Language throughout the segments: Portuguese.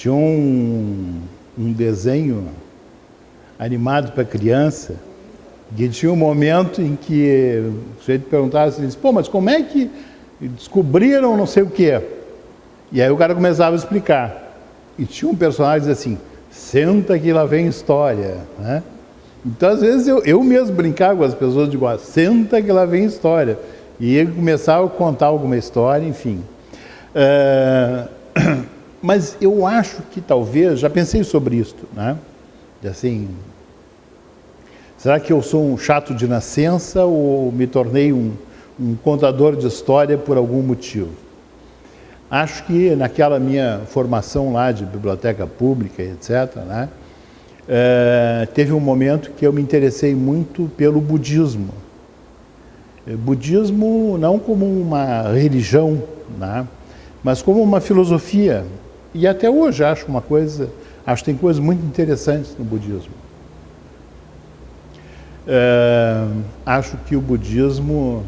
tinha um desenho animado para criança, que tinha um momento em que o sujeito perguntava assim, pô, mas como é que descobriram não sei o quê? E aí o cara começava a explicar. E tinha um personagem assim, senta que lá vem história, né? Então, às vezes, eu mesmo brincava com as pessoas, digo, senta que lá vem história. E ele começava a contar alguma história, enfim. Mas eu acho que talvez, já pensei sobre isso, né? Assim, será que eu sou um chato de nascença ou me tornei um contador de história por algum motivo? Acho que naquela minha formação lá de biblioteca pública, etc., né? Teve um momento que eu me interessei muito pelo budismo. Budismo não como uma religião, né? Mas como uma filosofia. E até hoje acho que tem coisas muito interessantes no budismo. Acho que o budismo,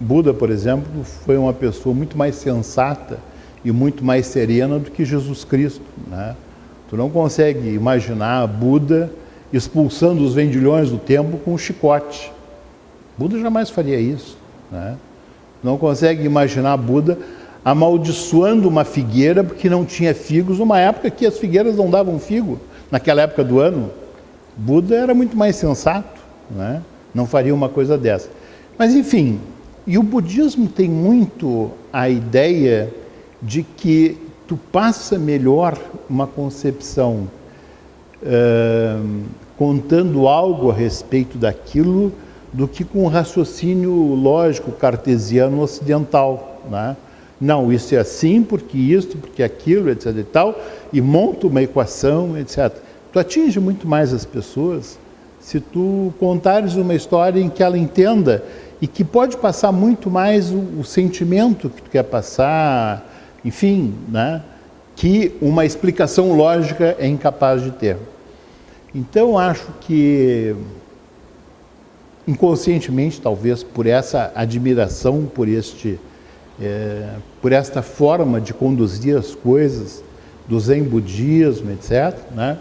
Buda, por exemplo, foi uma pessoa muito mais sensata e muito mais serena do que Jesus Cristo, né? Tu não consegue imaginar Buda expulsando os vendilhões do templo com um chicote. Buda jamais faria isso, né? Não consegue imaginar Buda amaldiçoando uma figueira porque não tinha figos, numa época que as figueiras não davam figo, naquela época do ano. Buda era muito mais sensato, né? Não faria uma coisa dessa. Mas, enfim, e o budismo tem muito a ideia de que tu passa melhor uma concepção contando algo a respeito daquilo do que com um raciocínio lógico cartesiano ocidental, né? Não, isso é assim, porque isso, porque aquilo, etc. e tal, e monta uma equação, etc. Tu atinge muito mais as pessoas se tu contares uma história em que ela entenda e que pode passar muito mais o sentimento que tu quer passar, enfim, né? Que uma explicação lógica é incapaz de ter. Então, acho que, inconscientemente, talvez, por essa admiração, por esta forma de conduzir as coisas do Zen budismo, etc., né?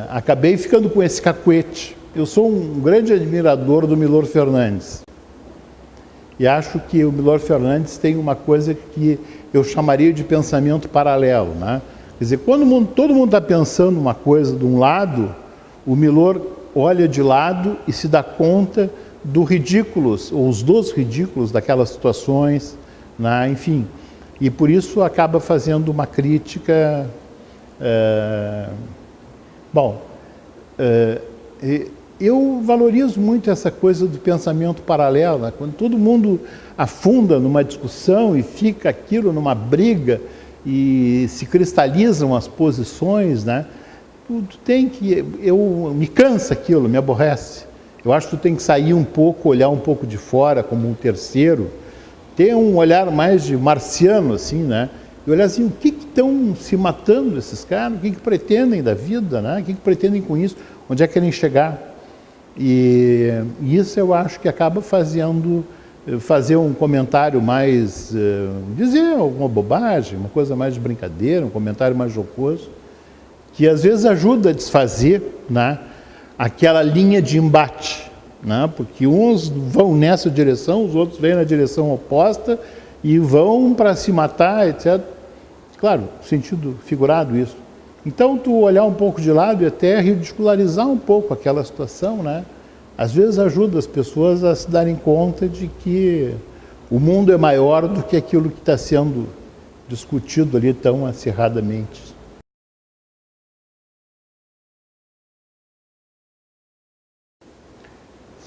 Acabei ficando com esse cacuete. Eu sou um grande admirador do Milor Fernandes. E acho que o Milor Fernandes tem uma coisa que eu chamaria de pensamento paralelo, né? Quer dizer, quando todo mundo está pensando uma coisa de um lado, o Milor olha de lado e se dá conta do ridículos, ou os dos ridículos daquelas situações, né? Enfim. E por isso acaba fazendo uma crítica. Eu valorizo muito essa coisa do pensamento paralelo, né? Quando todo mundo afunda numa discussão e fica aquilo numa briga e se cristalizam as posições, né? Tu tem que... me cansa aquilo, me aborrece. Eu acho que tu tem que sair um pouco, olhar um pouco de fora como um terceiro, ter um olhar mais de marciano, assim, né? E olhar assim, o que estão se matando esses caras? O que pretendem da vida, né? O que pretendem com isso? Onde é que querem chegar? E isso eu acho que acaba fazer um comentário mais, dizer alguma bobagem, uma coisa mais de brincadeira, um comentário mais jocoso, que às vezes ajuda a desfazer, né, aquela linha de embate, né, porque uns vão nessa direção, os outros vêm na direção oposta e vão para se matar, etc. Claro, sentido figurado isso. Então, tu olhar um pouco de lado e até ridicularizar um pouco aquela situação, né? Às vezes ajuda as pessoas a se darem conta de que o mundo é maior do que aquilo que está sendo discutido ali tão acirradamente.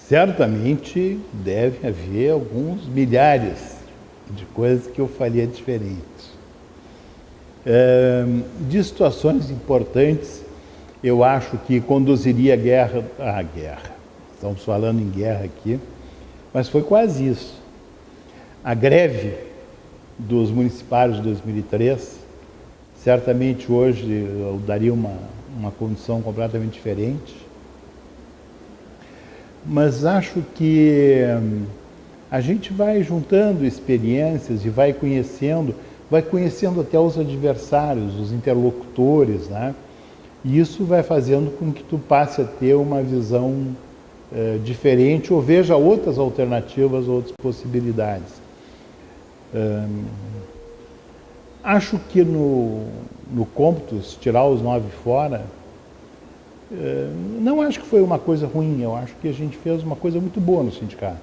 Certamente deve haver alguns milhares de coisas que eu faria diferente. De situações importantes, eu acho que conduziria a guerra. Estamos falando em guerra aqui, mas foi quase isso. A greve dos municipários de 2003, certamente hoje eu daria uma condição completamente diferente, mas acho que a gente vai juntando experiências e vai conhecendo. vai conhecendo até os adversários, os interlocutores, né? E isso vai fazendo com que tu passe a ter uma visão diferente ou veja outras alternativas, outras possibilidades. Acho que no Comptus, tirar os 9 fora, não acho que foi uma coisa ruim, eu acho que a gente fez uma coisa muito boa no sindicato.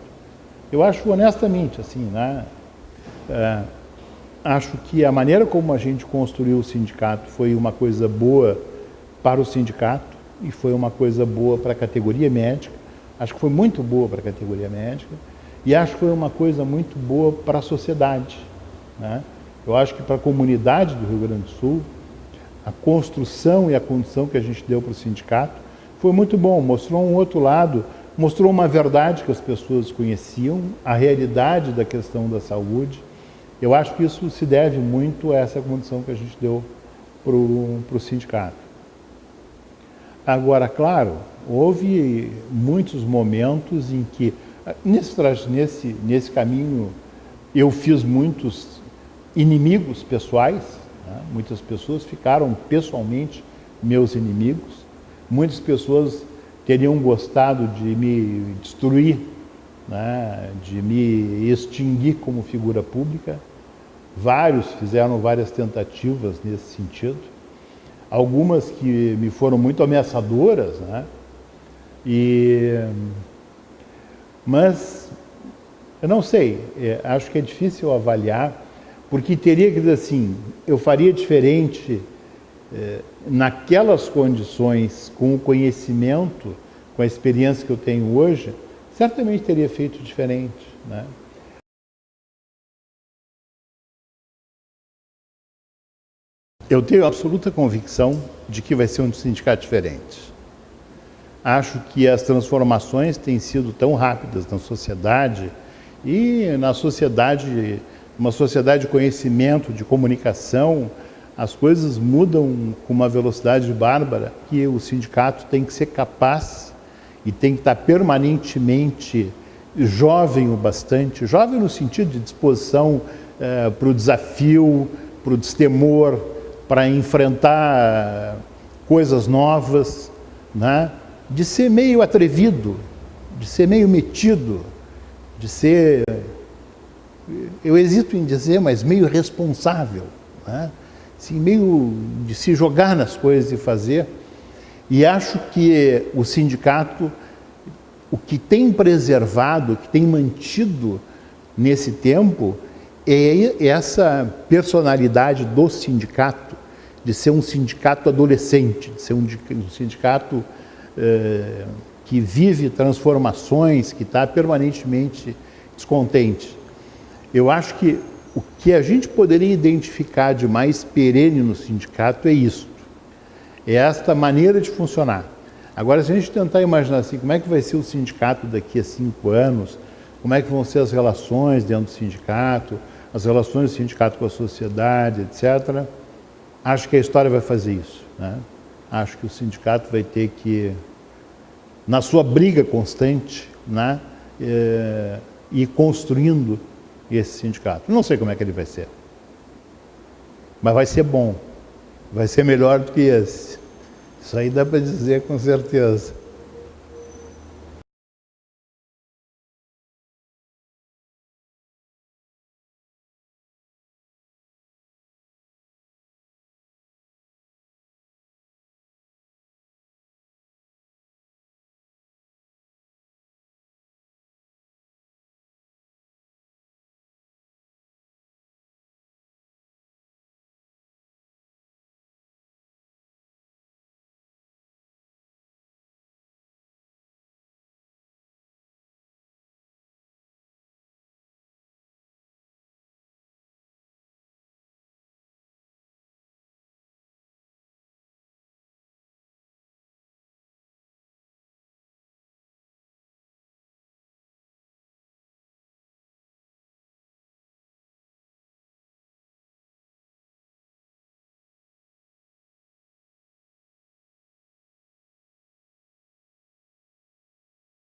Eu acho honestamente, assim, né? Acho que a maneira como a gente construiu o sindicato foi uma coisa boa para o sindicato e foi uma coisa boa para a categoria médica. Acho que foi muito boa para a categoria médica e acho que foi uma coisa muito boa para a sociedade, né? Eu acho que para a comunidade do Rio Grande do Sul, a construção e a condição que a gente deu para o sindicato foi muito bom, mostrou um outro lado, mostrou uma verdade que as pessoas conheciam, a realidade da questão da saúde. Eu acho que isso se deve muito a essa condição que a gente deu para o sindicato. Agora, claro, houve muitos momentos em que, nesse caminho, eu fiz muitos inimigos pessoais, né? Muitas pessoas ficaram pessoalmente meus inimigos, muitas pessoas teriam gostado de me destruir, né? De me extinguir como figura pública. Vários fizeram várias tentativas nesse sentido, algumas que me foram muito ameaçadoras, né? Mas eu não sei, acho que é difícil avaliar, porque teria que dizer assim, eu faria diferente naquelas condições, com o conhecimento, com a experiência que eu tenho hoje, certamente teria feito diferente, né? Eu tenho absoluta convicção de que vai ser um sindicato diferente. Acho que as transformações têm sido tão rápidas na sociedade e na sociedade, uma sociedade de conhecimento, de comunicação, as coisas mudam com uma velocidade bárbara que o sindicato tem que ser capaz e tem que estar permanentemente jovem o bastante, jovem no sentido de disposição para o desafio, para o destemor, para enfrentar coisas novas, né? De ser meio atrevido, de ser meio metido, de ser, eu hesito em dizer, mas meio responsável, né? Assim, meio de se jogar nas coisas e fazer. E acho que o sindicato, o que tem preservado, o que tem mantido nesse tempo, é essa personalidade do sindicato, de ser um sindicato adolescente, de ser um sindicato que vive transformações, que está permanentemente descontente. Eu acho que o que a gente poderia identificar de mais perene no sindicato é isso, é esta maneira de funcionar. Agora, se a gente tentar imaginar assim, como é que vai ser o sindicato daqui a 5 anos, como é que vão ser as relações dentro do sindicato, as relações do sindicato com a sociedade, etc., acho que a história vai fazer isso, né? Acho que o sindicato vai ter que, na sua briga constante, né, ir construindo esse sindicato. Não sei como é que ele vai ser, mas vai ser bom, vai ser melhor do que esse. Isso aí dá para dizer com certeza.